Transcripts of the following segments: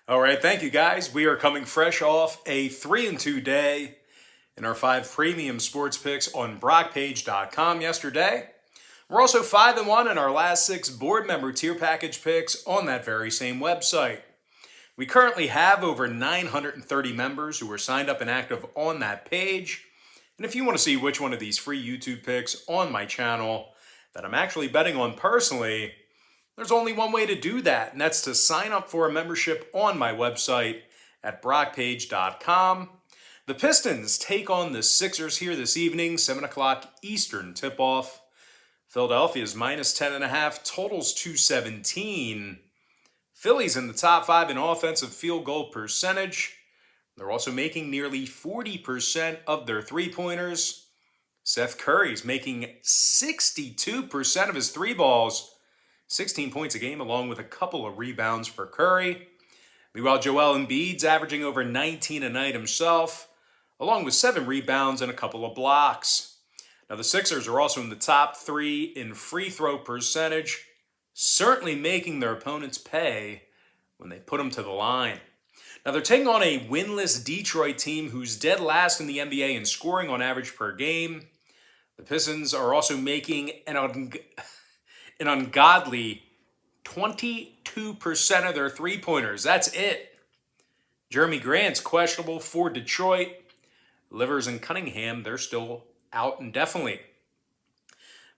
All right, thank you guys. We are coming fresh off a 3-2 day in our 5 premium sports picks on brockpage.com yesterday. We're also 5-1 in our last 6 board member tier package picks on that very same website. We currently have over 930 members who are signed up and active on that page. And if you want to see which one of these free YouTube picks on my channel that I'm actually betting on personally, there's only one way to do that, and that's to sign up for a membership on my website at brockpage.com. The Pistons take on the Sixers here this evening, 7 o'clock Eastern tip-off. Philadelphia's minus 10.5, totals 217. Philly's in the top 5 in offensive field goal percentage. They're also making nearly 40% of their three-pointers. Seth Curry's making 62% of his three balls. 16 points a game, along with a couple of rebounds for Curry. Meanwhile, Joel Embiid's averaging over 19 a night himself, along with 7 rebounds and a couple of blocks. Now, the Sixers are also in the top 3 in free throw percentage, certainly making their opponents pay when they put them to the line. Now, they're taking on a winless Detroit team who's dead last in the NBA in scoring on average per game. The Pistons are also making an ungodly 22% of their three-pointers. That's it. Jeremy Grant's questionable for Detroit. Livers and Cunningham, they're still out indefinitely.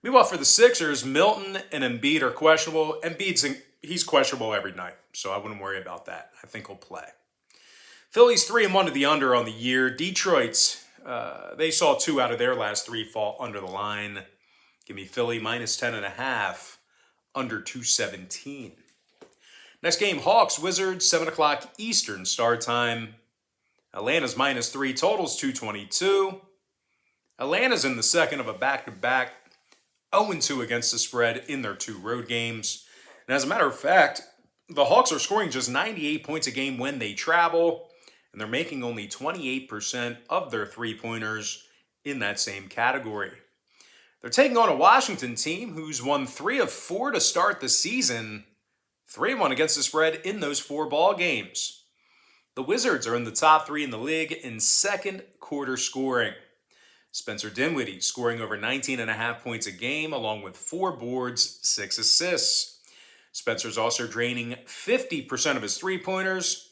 Meanwhile, for the Sixers, Milton and Embiid are questionable. He's questionable every night, so I wouldn't worry about that. I think he'll play. Philly's 3-1 to the under on the year. Detroit's, they saw 2 out of their last 3 fall under the line. Give me Philly minus 10.5, under 217. Next game, Hawks, Wizards, 7 o'clock Eastern start time. Atlanta's minus 3, totals 222. Atlanta's in the second of a back-to-back, 0-2 against the spread in their 2 road games. And as a matter of fact, the Hawks are scoring just 98 points a game when they travel, and they're making only 28% of their three-pointers in that same category. They're taking on a Washington team who's won 3 of 4 to start the season, 3-1 against the spread in those 4 ball games. The Wizards are in the top 3 in the league in second quarter scoring. Spencer Dinwiddie scoring over 19.5 points a game, along with 4 boards, 6 assists. Spencer's also draining 50% of his three-pointers,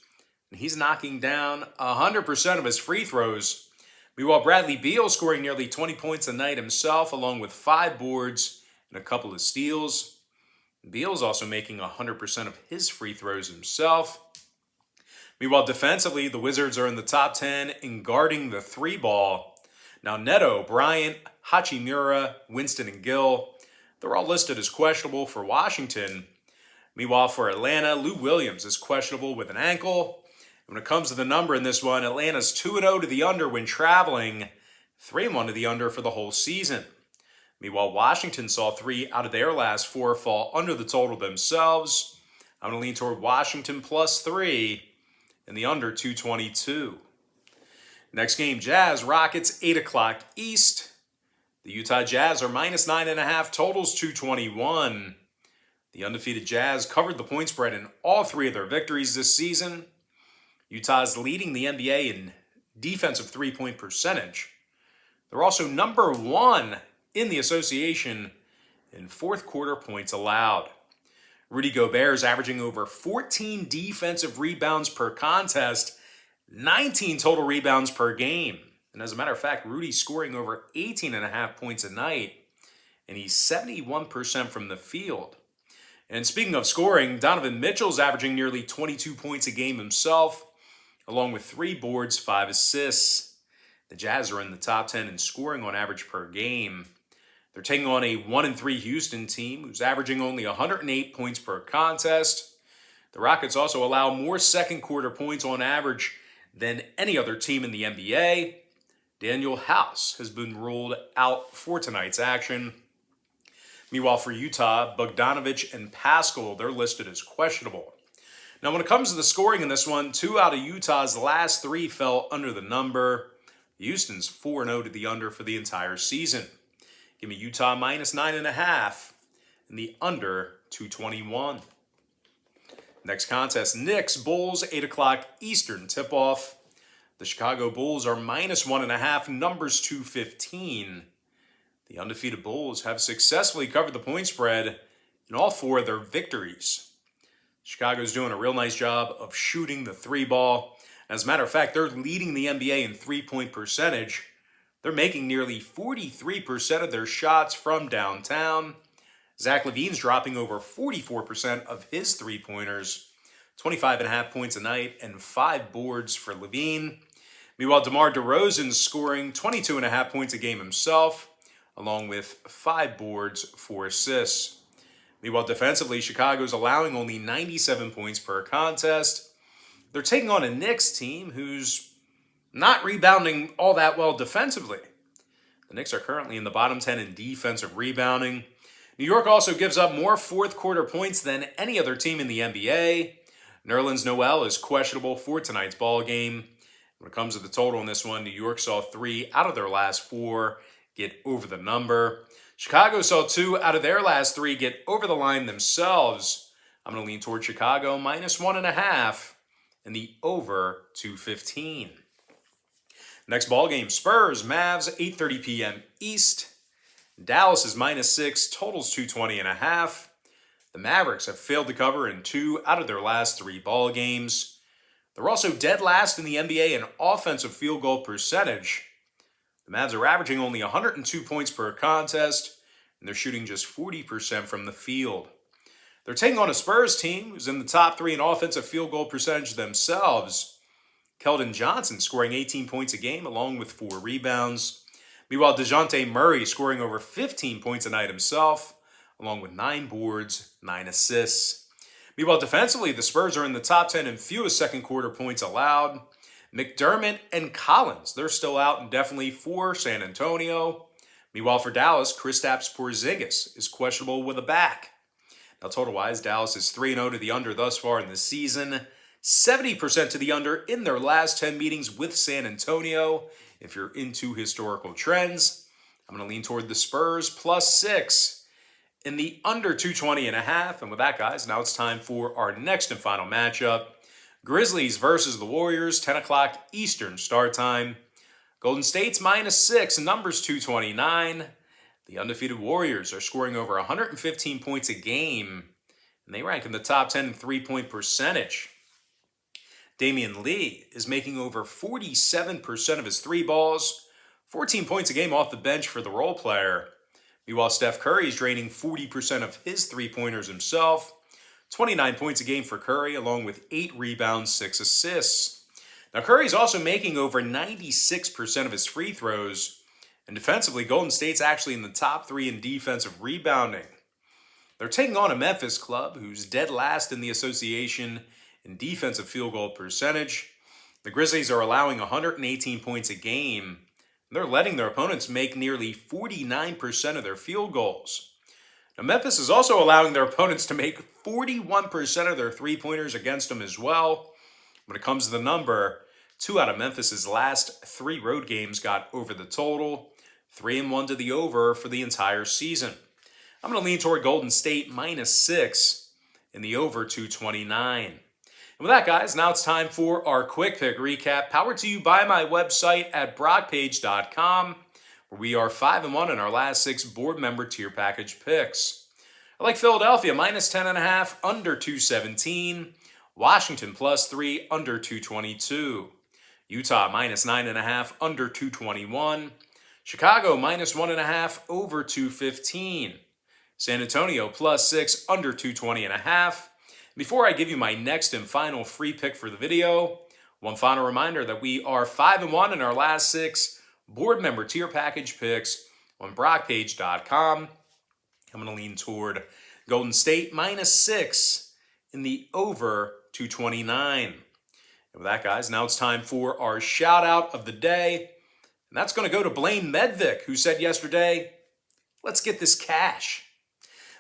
and he's knocking down 100% of his free throws. Meanwhile, Bradley Beal scoring nearly 20 points a night himself, along with 5 boards and a couple of steals. Beal's also making 100% of his free throws himself. Meanwhile, defensively, the Wizards are in the top 10 in guarding the 3-ball. Now, Neto, Bryant, Hachimura, Winston, and Gill, they're all listed as questionable for Washington. Meanwhile, for Atlanta, Lou Williams is questionable with an ankle. When it comes to the number in this one, Atlanta's 2-0 to the under when traveling, 3-1 to the under for the whole season. Meanwhile, Washington saw 3 out of their last 4 fall under the total themselves. I'm going to lean toward Washington plus 3 and the under 222. Next game, Jazz, Rockets, 8 o'clock East. The Utah Jazz are minus 9.5, totals 221. The undefeated Jazz covered the point spread in all 3 of their victories this season. Utah's leading the NBA in defensive three-point percentage. They're also number 1 in the association in fourth quarter points allowed. Rudy Gobert is averaging over 14 defensive rebounds per contest, 19 total rebounds per game. And as a matter of fact, Rudy's scoring over 18.5 points a night, and he's 71% from the field. And speaking of scoring, Donovan Mitchell's averaging nearly 22 points a game himself, along with 3 boards, 5 assists. The Jazz are in the top 10 in scoring on average per game. They're taking on a 1-3 Houston team who's averaging only 108 points per contest. The Rockets also allow more second quarter points on average than any other team in the NBA. Daniel House has been ruled out for tonight's action. Meanwhile, for Utah, Bogdanovich and Pascal, they're listed as questionable. Now, when it comes to the scoring in this one, 2 out of Utah's last 3 fell under the number. Houston's 4-0 to the under for the entire season. Give me Utah minus 9.5 and the under 221. Next contest, Knicks, Bulls, 8 o'clock Eastern tip-off. The Chicago Bulls are -1.5, numbers 215. The undefeated Bulls have successfully covered the point spread in all 4 of their victories. Chicago's doing a real nice job of shooting the 3 ball. As a matter of fact, they're leading the NBA in 3-point percentage. They're making nearly 43% of their shots from downtown. Zach LaVine's dropping over 44% of his 3-pointers, 25.5 points a night and 5 boards for LaVine. Meanwhile, DeMar DeRozan's scoring 22.5 points a game himself, along with 5 boards for assists. Meanwhile, defensively, Chicago's allowing only 97 points per contest. They're taking on a Knicks team who's not rebounding all that well defensively. The Knicks are currently in the bottom 10 in defensive rebounding. New York also gives up more fourth-quarter points than any other team in the NBA. Nerlens Noel is questionable for tonight's ball game. When it comes to the total in this one, New York saw 3 out of their last 4 get over the number. Chicago saw 2 out of their last 3 get over the line themselves. I'm going to lean toward Chicago -1.5 and the over 215. Next ball game, Spurs, Mavs, 8:30 p.m. East. Dallas is -6, totals 220.5. The Mavericks have failed to cover in 2 out of their last 3 ball games. They're also dead last in the NBA in offensive field goal percentage. The Mavs are averaging only 102 points per contest, and they're shooting just 40% from the field. They're taking on a Spurs team who's in the top 3 in offensive field goal percentage themselves. Keldon Johnson scoring 18 points a game along with 4 rebounds. Meanwhile, DeJounte Murray scoring over 15 points a night himself, along with 9 boards, 9 assists. Meanwhile, defensively, the Spurs are in the top 10 in fewest second-quarter points allowed. McDermott and Collins, they're still out indefinitely for San Antonio. Meanwhile, for Dallas, Kristaps Porzingis is questionable with a back. Now, total-wise, Dallas is 3-0 to the under thus far in the season, 70% to the under in their last 10 meetings with San Antonio. If you're into historical trends, I'm going to lean toward the Spurs +6 in the under 220.5. And with that, guys, now it's time for our next and final matchup. Grizzlies versus the Warriors, 10 o'clock Eastern start time. Golden State's -6, numbers 229. The undefeated Warriors are scoring over 115 points a game, and they rank in the top 10 in 3-point percentage. Damian Lee is making over 47% of his 3 balls, 14 points a game off the bench for the role player. Meanwhile, Steph Curry is draining 40% of his 3-pointers himself, 29 points a game for Curry, along with 8 rebounds, 6 assists. Now, Curry's also making over 96% of his free throws, and defensively, Golden State's actually in the top 3 in defensive rebounding. They're taking on a Memphis club who's dead last in the association in defensive field goal percentage. The Grizzlies are allowing 118 points a game. They're letting their opponents make nearly 49% of their field goals. Now, Memphis is also allowing their opponents to make 41% of their 3-pointers against them as well. When it comes to the number, 2 out of Memphis's last 3 road games got over the total, 3-1 to the over for the entire season. I'm going to lean toward Golden State -6 in the over 229. And with that, guys, now it's time for our quick pick recap, powered to you by my website at brockpage.com, where we are 5-1 in our last 6 board member tier package picks. I like Philadelphia -10.5, under 217. Washington +3, under 222. Utah -9.5, under 221. Chicago -1.5, over 215. San Antonio +6, under 220.5. Before I give you my next and final free pick for the video, one final reminder that we are 5-1 in our last 6 board member tier package picks on brockpage.com. I'm going to lean toward Golden State -6 in the over 229. And with that, guys, now it's time for our shout out of the day. And that's going to go to Blaine Medvick, who said yesterday, "Let's get this cash."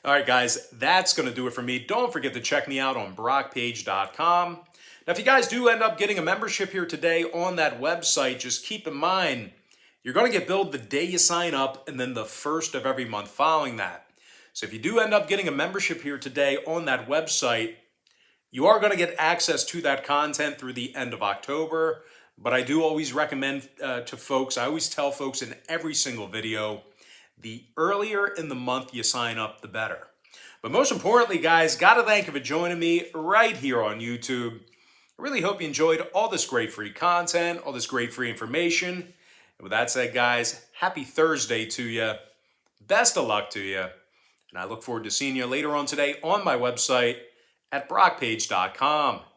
All right, guys, that's going to do it for me. Don't forget to check me out on brockpage.com. Now, if you guys do end up getting a membership here today on that website, just keep in mind, you're going to get billed the day you sign up and then the first of every month following that. So if you do end up getting a membership here today on that website, You are going to get access to that content through the end of October, but I do always recommend to folks, I always tell folks in every single video, the earlier in the month you sign up, the better. But most importantly, guys, got to thank you for joining me right here on YouTube. I really hope you enjoyed all this great free content, all this great free information. And with that said, guys, happy Thursday to you. Best of luck to you. And I look forward to seeing you later on today on my website at brockpage.com.